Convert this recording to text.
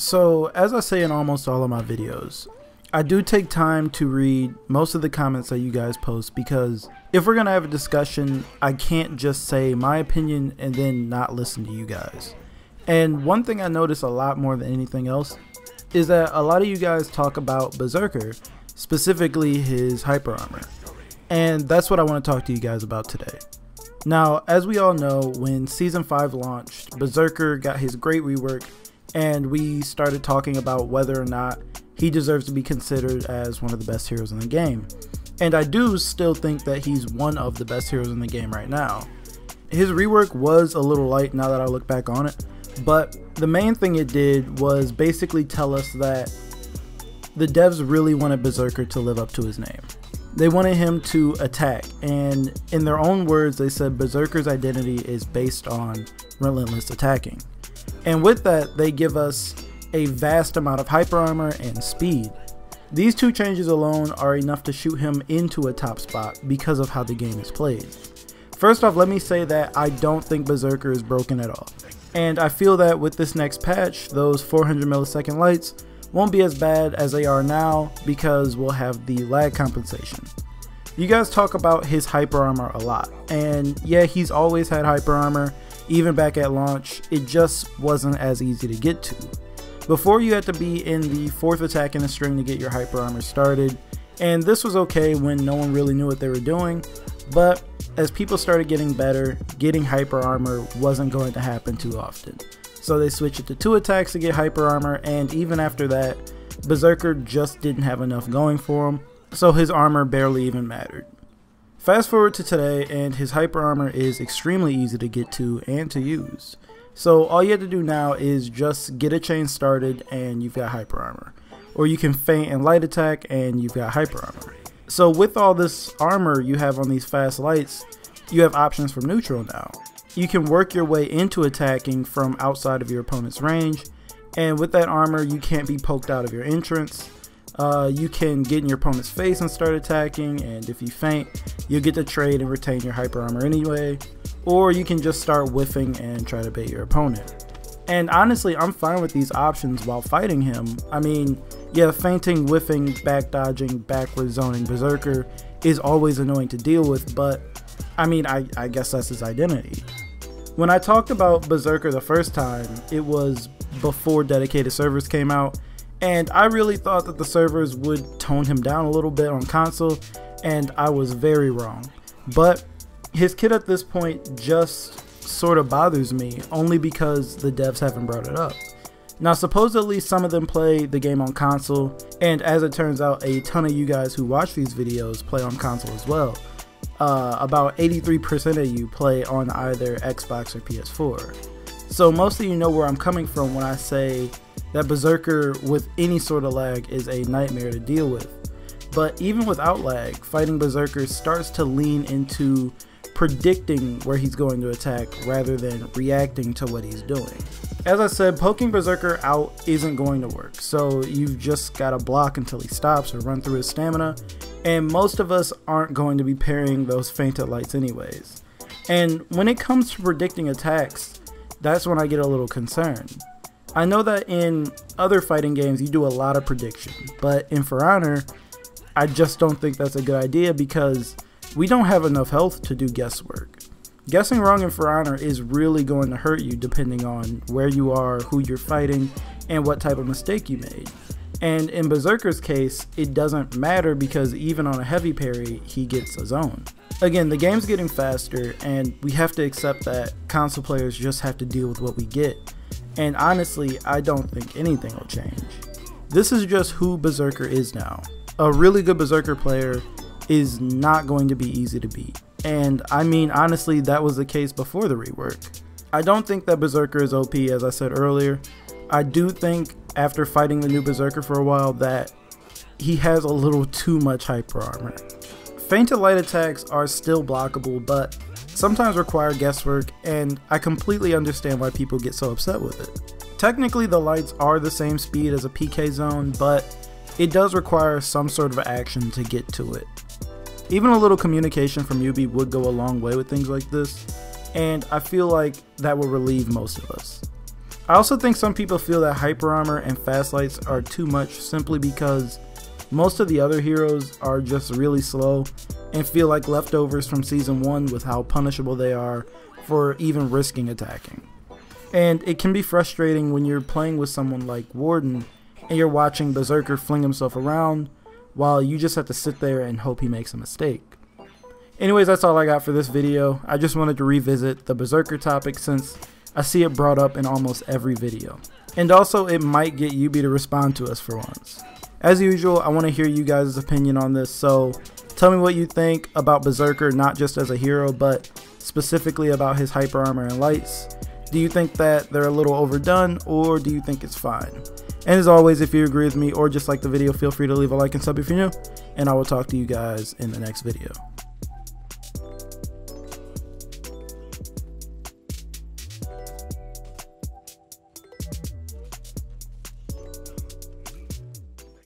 So, as I say in almost all of my videos, I do take time to read most of the comments that you guys post, because if we're going to have a discussion, I can't just say my opinion and then not listen to you guys. And one thing I notice a lot more than anything else is that a lot of you guys talk about Berserker, specifically his hyper armor. And that's what I want to talk to you guys about today. Now, as we all know, when Season 5 launched, Berserker got his great rework, and we started talking about whether or not he deserves to be considered as one of the best heroes in the game. And I do still think that he's one of the best heroes in the game right now. His rework was a little light now that I look back on it, but the main thing it did was basically tell us that the devs really wanted Berserker to live up to his name. They wanted him to attack, and in their own words they said Berserker's identity is based on relentless attacking. And with that, they give us a vast amount of hyper armor and speed. These two changes alone are enough to shoot him into a top spot because of how the game is played. First off, let me say that I don't think Berserker is broken at all. And I feel that with this next patch, those 400 millisecond lights won't be as bad as they are now because we'll have the lag compensation. You guys talk about his hyper armor a lot, and yeah, he's always had hyper armor. Even back at launch, it just wasn't as easy to get to. Before, you had to be in the 4th attack in a string to get your hyper armor started, and this was okay when no one really knew what they were doing, but as people started getting better, getting hyper armor wasn't going to happen too often. So they switched it to 2 attacks to get hyper armor, and even after that, Berserker just didn't have enough going for him, so his armor barely even mattered. Fast forward to today, and his hyper armor is extremely easy to get to and to use. So all you have to do now is just get a chain started and you've got hyper armor. Or you can feint and light attack and you've got hyper armor. So with all this armor you have on these fast lights, you have options from neutral now. You can work your way into attacking from outside of your opponent's range, and with that armor you can't be poked out of your entrance. You can get in your opponent's face and start attacking, and if you feint, you'll get to trade and retain your hyper armor anyway, or you can just start whiffing and try to bait your opponent. And honestly, I'm fine with these options while fighting him. I mean, yeah, feinting, whiffing, back dodging, backward zoning Berserker is always annoying to deal with, but I mean, I guess that's his identity. When I talked about Berserker the first time, it was before dedicated servers came out, and I really thought that the servers would tone him down a little bit on console, and I was very wrong. But his kit at this point just sort of bothers me, only because the devs haven't brought it up. Now, supposedly some of them play the game on console, and as it turns out, a ton of you guys who watch these videos play on console as well. About 83% of you play on either Xbox or PS4. So most of you know where I'm coming from when I say that Berserker with any sort of lag is a nightmare to deal with. But even without lag, fighting Berserker starts to lean into predicting where he's going to attack rather than reacting to what he's doing. As I said, poking Berserker out isn't going to work, so you've just got to block until he stops or run through his stamina, and most of us aren't going to be parrying those fainted lights anyways. And when it comes to predicting attacks, that's when I get a little concerned. I know that in other fighting games you do a lot of prediction, but in For Honor, I just don't think that's a good idea because we don't have enough health to do guesswork. Guessing wrong in For Honor is really going to hurt you depending on where you are, who you're fighting, and what type of mistake you made. And in Berserker's case, it doesn't matter because even on a heavy parry, he gets a zone. Again, the game's getting faster, and we have to accept that console players just have to deal with what we get. And honestly, I don't think anything will change. This is just who Berserker is now. A really good Berserker player is not going to be easy to beat. And I mean, honestly, that was the case before the rework. I don't think that Berserker is OP, as I said earlier. I do think after fighting the new Berserker for a while that he has a little too much hyper armor. Fainted light attacks are still blockable, but sometimes require guesswork, and I completely understand why people get so upset with it. Technically, the lights are the same speed as a PK zone, but it does require some sort of action to get to it. Even a little communication from Yubi would go a long way with things like this, and I feel like that will relieve most of us. I also think some people feel that hyper armor and fast lights are too much simply because most of the other heroes are just really slow and feel like leftovers from season 1 with how punishable they are for even risking attacking. And it can be frustrating when you're playing with someone like Warden and you're watching Berserker fling himself around while you just have to sit there and hope he makes a mistake. Anyways, that's all I got for this video. I just wanted to revisit the Berserker topic since I see it brought up in almost every video. And also, it might get Yubi to respond to us for once. As usual, I want to hear you guys' opinion on this, so tell me what you think about Berserker, not just as a hero, but specifically about his hyper armor and lights. Do you think that they're a little overdone, or do you think it's fine? And as always, if you agree with me or just like the video, feel free to leave a like and sub if you're new, and I will talk to you guys in the next video.